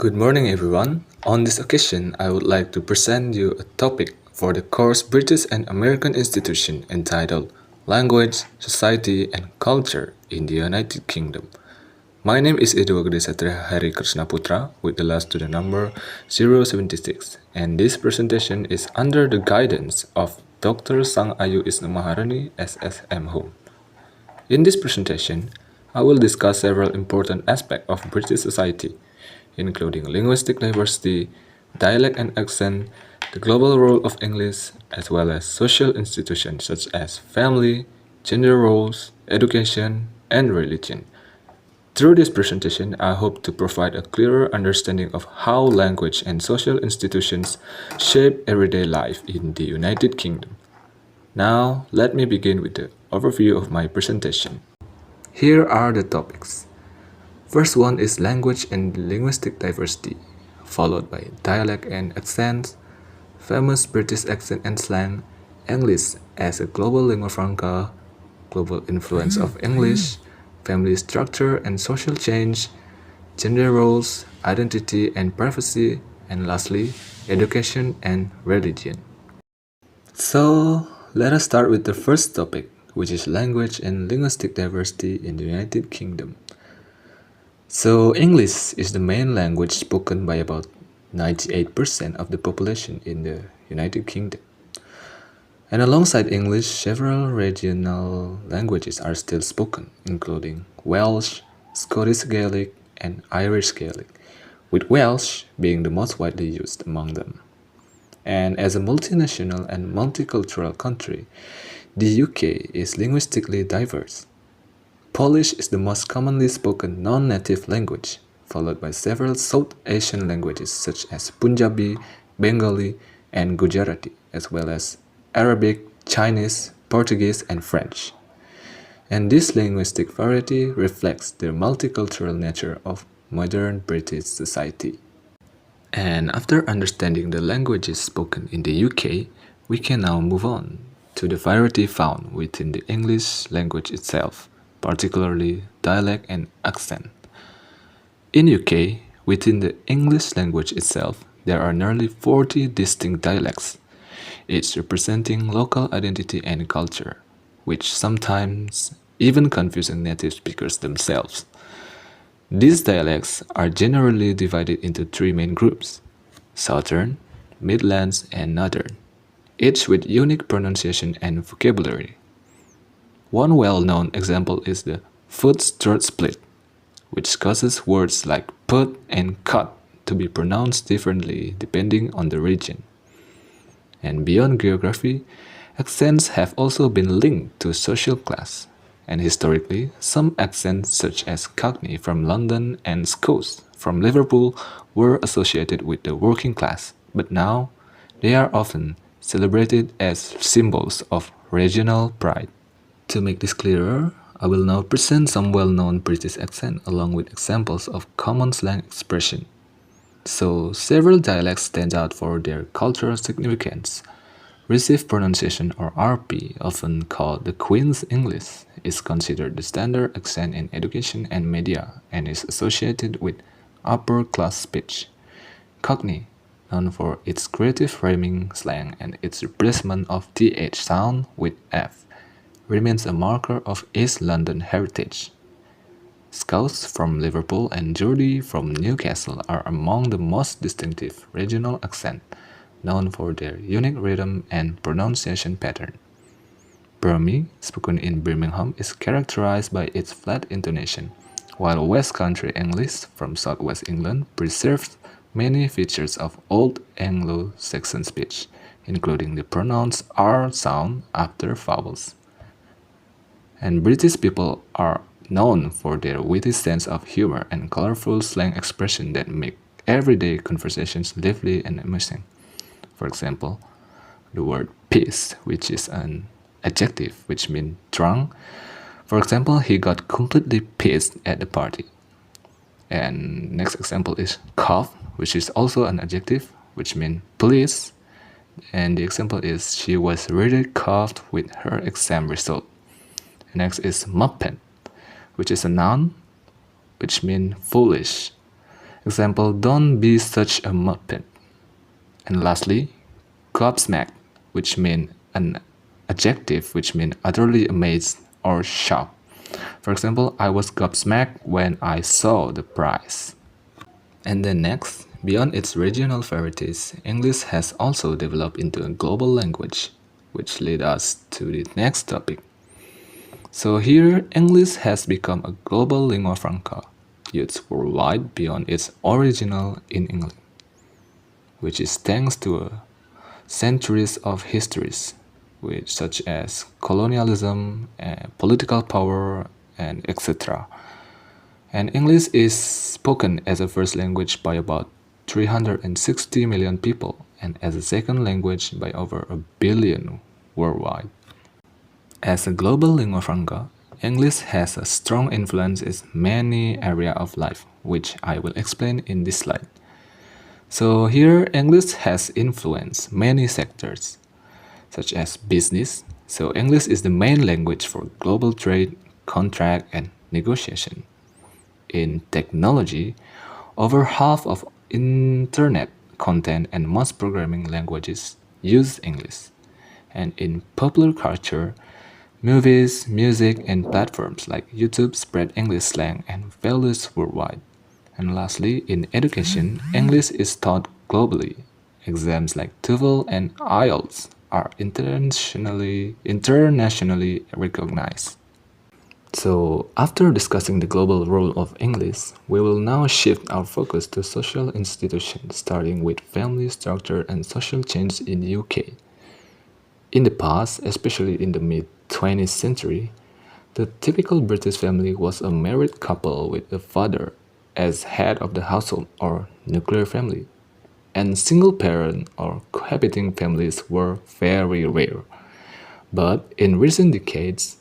Good morning, everyone. On this occasion, I would like to present you a topic for the course British and American Institution entitled Language, Society, and Culture in the United Kingdom. My name is Dewa Gede Satria Hary Kresna Putra with the last student number 076, and this presentation is under the guidance of Dr. Sang Ayu Isnu Maharani SSM Home. In this presentation, I will discuss several important aspects of British society, including linguistic diversity, dialect and accent, the global role of English, as well as social institutions such as family, gender roles, education, and religion. Through this presentation, I hope to provide a clearer understanding of how language and social institutions shape everyday life in the United Kingdom. Now, let me begin with the overview of my presentation. Here are the topics. First one is language and linguistic diversity, followed by dialect and accents, famous British accent and slang, English as a global lingua franca, global influence of English, family structure and social change, gender roles, identity and privacy, and lastly, education and religion. So, let us start with the first topic, which is language and linguistic diversity in the United Kingdom. So, English is the main language spoken by about 98% of the population in the United Kingdom. And alongside English, several regional languages are still spoken, including Welsh, Scottish Gaelic, and Irish Gaelic, with Welsh being the most widely used among them. And as a multinational and multicultural country, the UK is linguistically diverse. Polish is the most commonly spoken non-native language, followed by several South Asian languages such as Punjabi, Bengali, and Gujarati, as well as Arabic, Chinese, Portuguese, and French. And this linguistic variety reflects the multicultural nature of modern British society. And after understanding the languages spoken in the UK, we can now move on to the variety found within the English language itself, particularly dialect and accent. In UK, within the English language itself, there are nearly 40 distinct dialects, each representing local identity and culture, which sometimes even confusing native speakers themselves. These dialects are generally divided into three main groups: Southern, Midlands, and Northern, each with unique pronunciation and vocabulary. One well-known example is the foot-throat split, which causes words like put and cut to be pronounced differently depending on the region. And beyond geography, accents have also been linked to social class, and historically, some accents such as Cockney from London and Scots from Liverpool were associated with the working class, but now they are often celebrated as symbols of regional pride. To make this clearer, I will now present some well-known British accent along with examples of common slang expression. So, several dialects stand out for their cultural significance. Received pronunciation, or RP, often called the Queen's English, is considered the standard accent in education and media and is associated with upper-class speech. Cockney, known for its creative rhyming slang and its replacement of TH sound with F, remains a marker of East London heritage. Scots from Liverpool and Geordie from Newcastle are among the most distinctive regional accents, known for their unique rhythm and pronunciation pattern. Birmingham, spoken in Birmingham, is characterized by its flat intonation, while West Country English from southwest England preserves many features of Old Anglo-Saxon speech, including the pronounced R sound after vowels. And British people are known for their witty sense of humor and colorful slang expression that make everyday conversations lively and amusing. For example, the word pissed, which is an adjective which means drunk. For example, he got completely pissed at the party. And next example is cough, which is also an adjective which means please. And the example is she was really coughed with her exam result. Next is muppet, which is a noun which means foolish. Example, don't be such a muppet. And lastly, gobsmacked, which mean an adjective which mean utterly amazed or shocked. For example, I was gobsmacked when I saw the price. And then next, beyond its regional varieties, English has also developed into a global language, which lead us to the next topic. So here, English has become a global lingua franca, used worldwide beyond its original in England, which is thanks to centuries of histories, which such as colonialism, political power, and etc. And English is spoken as a first language by about 360 million people and as a second language by over a billion worldwide. As a global lingua franca, English has a strong influence in many areas of life, which I will explain in this slide. So here, English has influenced many sectors, such as business. So English is the main language for global trade, contract, and negotiation. In technology, over half of internet content and most programming languages use English. And in popular culture, movies, music, and platforms like YouTube spread English slang and values worldwide. And lastly, in education, English is taught globally. Exams like TOEFL and IELTS are internationally recognized. So, after discussing the global role of English, we will now shift our focus to social institutions, starting with family structure and social change in the UK. In the past, especially in the mid 20th century, the typical British family was a married couple with a father as head of the household or nuclear family, and single parent or cohabiting families were very rare. But in recent decades,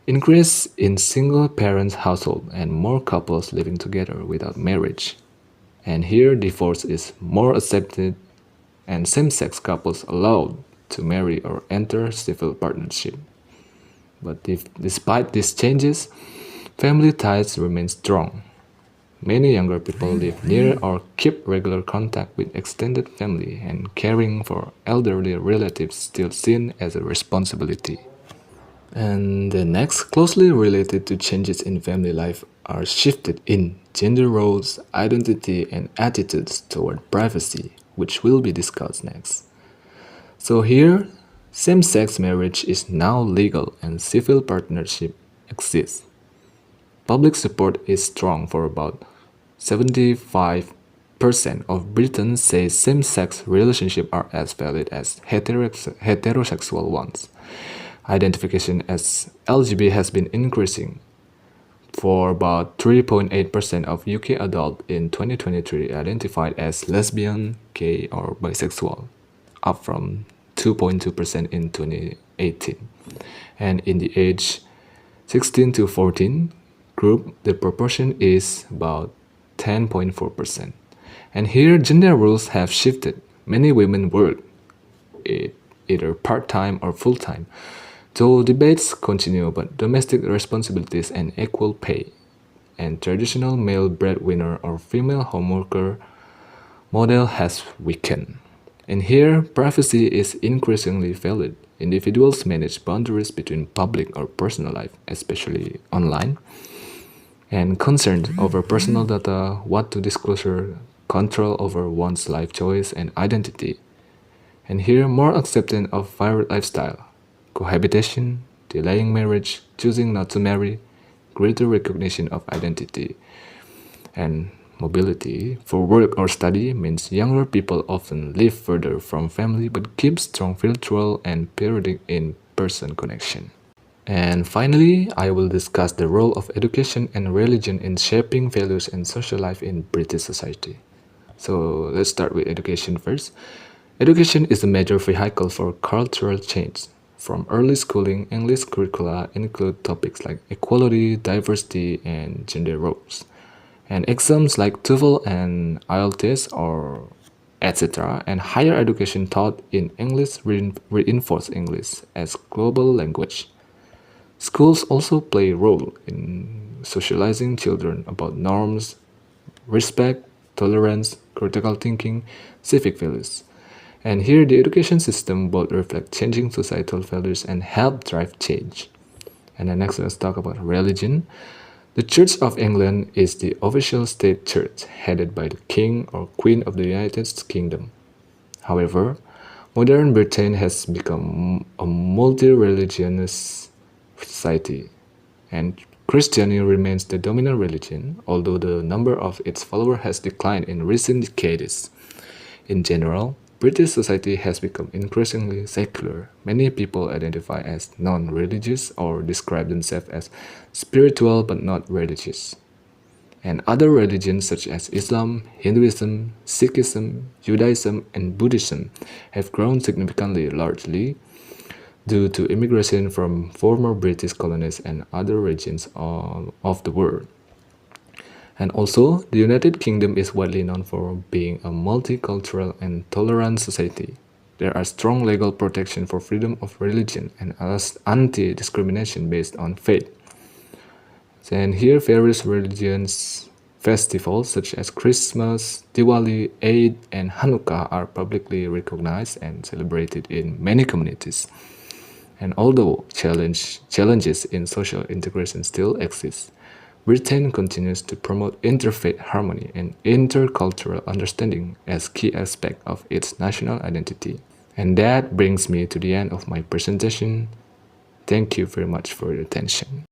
increase in single parent household and more couples living together without marriage. And here divorce is more accepted and same-sex couples allowed to marry or enter civil partnership. But despite these changes, family ties remain strong. Many younger people live near or keep regular contact with extended family, and caring for elderly relatives still seen as a responsibility. And the next, closely related to changes in family life, are shifted in gender roles, identity, and attitudes toward privacy, which will be discussed next. So here, same-sex marriage is now legal and civil partnership exists. Public support is strong for about 75% of Britons say same-sex relationships are as valid as heterosexual ones. Identification as LGBT has been increasing for about 3.8% of UK adults in 2023 identified as lesbian, gay, or bisexual, up from 2.2% in 2018. And in the age 16 to 14 group, the proportion is about 10.4%. And here, gender roles have shifted. Many women work either part-time or full-time. Though debates continue about domestic responsibilities and equal pay, and traditional male breadwinner or female homeworker model has weakened. And here, privacy is increasingly valued. Individuals manage boundaries between public or personal life, especially online, and concerns over personal data, what to disclose, control over one's life choice and identity. And here, more acceptance of varied lifestyle, cohabitation, delaying marriage, choosing not to marry, greater recognition of identity, and mobility for work or study means younger people often live further from family but keep strong virtual and periodic in-person connection. And finally, I will discuss the role of education and religion in shaping values and social life in British society. So let's start with education first. Education is a major vehicle for cultural change. From early schooling, English curricula include topics like equality, diversity, and gender roles. And exams like TOEFL and IELTS or etc. and higher education taught in English reinforce English as global language. Schools also play a role in socializing children about norms, respect, tolerance, critical thinking, civic values. And here, the education system both reflect changing societal values and help drive change. And then next, let's talk about religion. The Church of England is the official state church headed by the King or Queen of the United Kingdom. However, modern Britain has become a multi-religionist society, and Christianity remains the dominant religion, although the number of its followers has declined in recent decades. In general, British society has become increasingly secular. Many people identify as non-religious or describe themselves as spiritual but not religious. And other religions such as Islam, Hinduism, Sikhism, Judaism, and Buddhism have grown significantly largely due to immigration from former British colonies and other regions of the world. And also, the United Kingdom is widely known for being a multicultural and tolerant society. There are strong legal protection for freedom of religion and anti-discrimination based on faith. And here, various religions festivals such as Christmas, Diwali, Eid, and Hanukkah are publicly recognized and celebrated in many communities. And although challenges in social integration still exist, Britain continues to promote interfaith harmony and intercultural understanding as key aspects of its national identity. And that brings me to the end of my presentation. Thank you very much for your attention.